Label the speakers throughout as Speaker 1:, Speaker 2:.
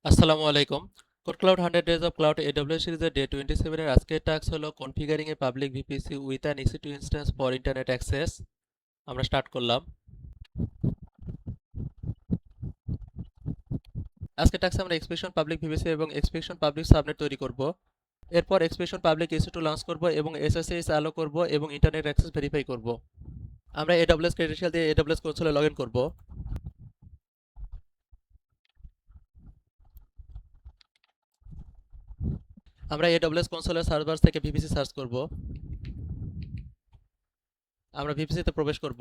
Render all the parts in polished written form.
Speaker 1: আসসালামু আলাইকুম। Code cloud 100 days of cloud AWS সিরিজের ডে 27 এর আজকের টাস্ক হলো configuring a public VPC with an EC2 instance for internet access. আমরা স্টার্ট করলাম। আজকের টাস্কে আমরা এক্সপ্রেশন পাবলিক ভিপিসি এবং এক্সপ্রেশন পাবলিক সাবনেট তৈরি করব। এরপর এক্সপ্রেশন পাবলিক ইসি2 লঞ্চ করব এবং এসএসএস অ্যালো করব এবং ইন্টারনেট অ্যাক্সেস ভেরিফাই করব। আমরা এডব্লিউএস ক্রেডেনশিয়াল দিয়ে এডব্লিউএস কনসোলে লগ ইন করব। আমরা এডব্লিউএস কনসোলের সার্ভার থেকে ভিপিসি সার্চ করব। আমরা ভিপিসিতে প্রবেশ করব।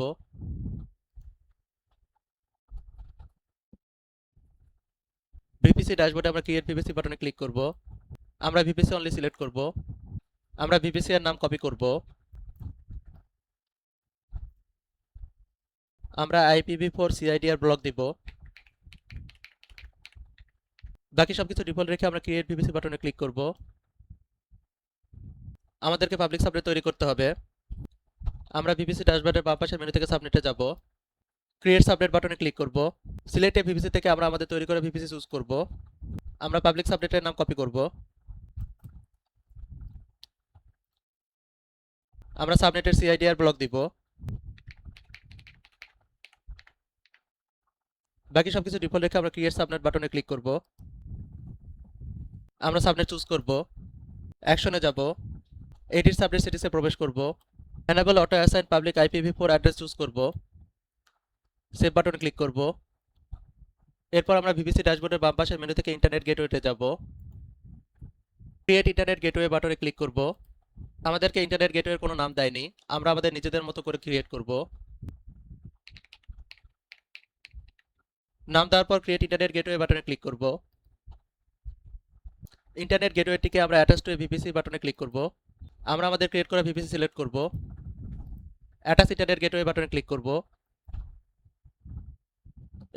Speaker 1: ভিপিসি ড্যাশবোর্ডে আমরা ক্রিয়েট ভিপিসি বাটনে ক্লিক করব। আমরা ভিপিসি অনলি সিলেক্ট করব। আমরা ভিপিসি এর নাম কপি করব। আমরা IPv4 CIDR ব্লক দিব। বাকি সবকিছু ডিফল্ট রেখে আমরা ক্রিয়েট ভিপিসি বাটনে ক্লিক করব। আমাদেরকে পাবলিক সাবনেট তৈরি করতে হবে। আমরা ভিপিসি ড্যাশবোর্ডের বাম পাশের মেনু থেকে সাবনেটে যাব। ক্রিয়েট সাবনেট বাটনে ক্লিক করব। সিলেক্ট এ ভিপিসি থেকে আমরা আমাদের তৈরি করা ভিপিসি চুজ করব। আমরা পাবলিক সাবনেটের নাম কপি করব। আমরা সাবনেটের CIDR ব্লক দিব। বাকি সবকিছু ডিফল্ট রেখে আমরা ক্রিয়েট সাবনেট বাটনে ক্লিক করব। আমরা সাবনেট চুজ করব। অ্যাকশনে যাব। এডিট সাবনেট সেটিংসে প্রবেশ করব। Enable auto assign public IPv4 address choose করব। সেভ বাটনে ক্লিক করব। এরপর আমরা ভিপিসি ড্যাশবোর্ডের বাম পাশের মেনু থেকে ইন্টারনেট গেটওয়েতে যাব। ক্রিয়েট ইন্টারনেট গেটওয়ে বাটনে ক্লিক করব। আমাদেরকে ইন্টারনেট গেটওয়ের কোনো নাম দেয়নি, আমরা আমাদের নিজেদের মতো করে ক্রিয়েট করব। নাম দেওয়ার পর ক্রিয়েট ইন্টারনেট গেটওয়ে বাটনে ক্লিক করব। ইন্টারনেট গেটওয়েটিকে আমরা অ্যাটাচ টু ভিপিসি বাটনে ক্লিক করব। আমরা আমাদের ক্রিয়েট করা ভিপিসি সিলেক্ট করব। অ্যাটাচ ইন্টারনেট গেটওয়ে বাটনে ক্লিক করব।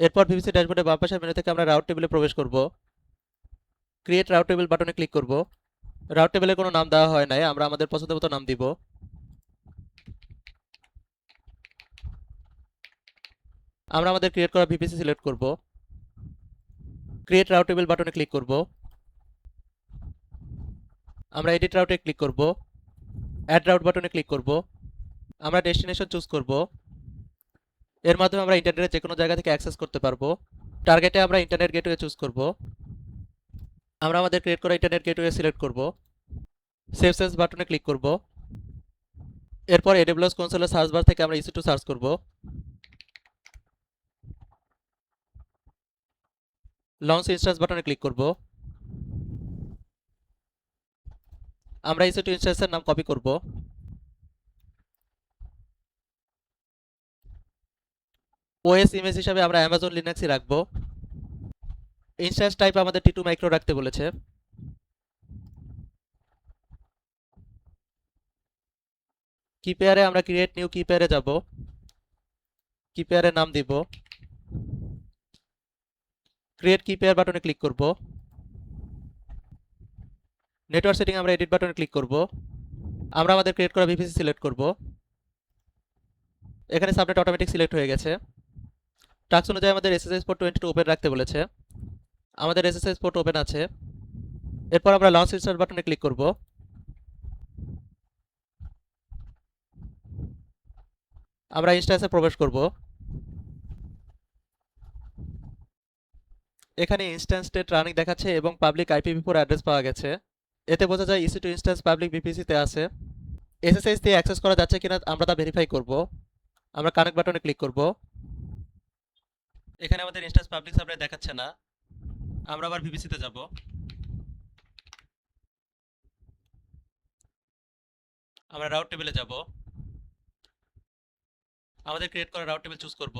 Speaker 1: এরপর ভিপিসি ড্যাশবোর্ডের বাম পাশের মেনু থেকে আমরা রাউট টেবিলে প্রবেশ করব। ক্রিয়েট রাউট টেবিল বাটনে ক্লিক করব। রাউট টেবিলের কোনো নাম দেওয়া হয় নাই, আমরা আমাদের পছন্দ মতো নাম দিব। আমরা আমাদের ক্রিয়েট করা ভিপিসি সিলেক্ট করব। ক্রিয়েট রাউট টেবিল বাটনে ক্লিক করব। আমরা এডিট রাউটে ক্লিক করব। অ্যাড রাউট বাটনে ক্লিক করব। আমরা ডেস্টিনেশন চুজ করব। এর মাধ্যমে আমরা ইন্টারনেটের যে কোনো জায়গা থেকে অ্যাক্সেস করতে পারবো। টার্গেটে আমরা ইন্টারনেট গেটওয়ে চুজ করব। আমরা আমাদের ক্রিয়েট করা ইন্টারনেট গেটওয়ে সিলেক্ট করব। সেভ সেন্স বাটনে ক্লিক করব। এরপর AWS কনসোলের সার্চ বার থেকে আমরা EC2 সার্চ করব। লঞ্চ ইনস্ট্যান্স বাটনে ক্লিক করব। আমরা EC2 ইনস্ট্যান্সের নাম কপি করব। OS ইমেজ হিসাবে আমরা অ্যামাজন লিনাক্সই রাখব। ইনস্ট্যান্স টাইপ আমাদের T2 মাইক্রো রাখতে বলেছে। কি পেয়ারে আমরা ক্রিয়েট নিউ কি পেয়ারে যাব। কি পেয়ারের নাম দিব। ক্রিয়েট কি পেয়ার বাটনে ক্লিক করব। নেটওয়ার্ক সেটিং আমরা এডিট বাটনে ক্লিক করব। আমরা আমাদের ক্রিয়েট করা ভিপিসি সিলেক্ট করব। এখানে সাবনেট অটোমেটিক সিলেক্ট হয়ে গেছে। টাস্ক অনুযায়ী আমাদের SSH পোর্ট 22 ওপেন রাখতে বলেছে। আমাদের SSH পোর্ট ওপেন আছে। এরপর আমরা লঞ্চ ইনস্ট্যান্স বাটনে ক্লিক করব। আমরা ইনস্ট্যান্সে প্রবেশ করব। এখানে ইনস্ট্যান্স স্টেট রানিং দেখাচ্ছে এবং পাবলিক IPv4 অ্যাড্রেস পাওয়া গেছে। এতে বোঝা যায় EC2 ইনস্ট্যান্স পাবলিক ভিপিসিতে আছে। SSH দিয়ে অ্যাক্সেস করা যাচ্ছে কিনা আমরা তা ভেরিফাই করব। আমরা কানেক্ট বাটনে ক্লিক করব। এখানে আমাদের ইনস্ট্যান্স পাবলিক সার্ভারে দেখাচ্ছে না। আমরা আবার ভিপিসিতে যাব। আমরা রাউট টেবিলে যাব। আমাদের ক্রিয়েট করা রাউট টেবিল চুজ করব।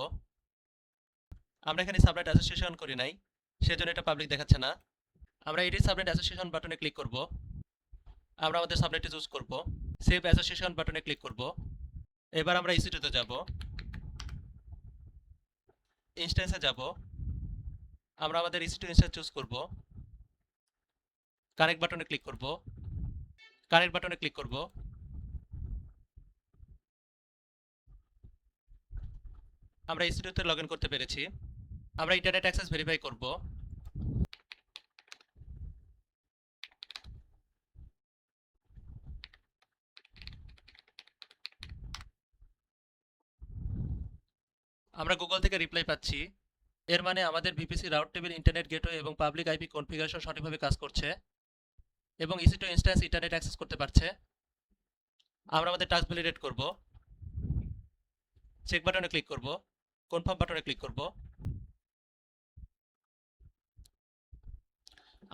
Speaker 1: আমরা এখানে সাবনেট অ্যাসোসিয়েশন করি নাই, সেজন্য এটা পাবলিক দেখাচ্ছে না। আমরা এডিট সাবনেট অ্যাসোসিয়েশন বাটনে ক্লিক করব। আমরা আমাদের সাবনেটটি চুজ করব। সেভ অ্যাসোসিয়েশন বাটনে ক্লিক করব। এবার আমরা EC2 তে যাব। ইনস্ট্যান্সে যাব। আমরা আমাদের EC2 ইনস্ট্যান্স চুজ করব। কানেক্ট বাটনে ক্লিক করব। কানেক্ট বাটনে ক্লিক করব। আমরা EC2 তে লগ ইন করতে পেরেছি। আমরা ইন্টারনেট অ্যাক্সেস ভেরিফাই করব। আমরা গুগল থেকে রিপ্লাই পাচ্ছি, এর মানে আমাদের VPC route table internet gateway এবং পাবলিক আইপি কনফিগারেশন সঠিকভাবে কাজ করছে এবং ইসি2 ইনস্ট্যান্স ইন্টারনেট অ্যাক্সেস করতে পারছে। আমরা আমাদের টাস্ক ভ্যালিডেট করব, চেক বাটনে ক্লিক করব, কনফার্ম বাটনে ক্লিক করব।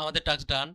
Speaker 1: আমাদের টাস্ক ডান।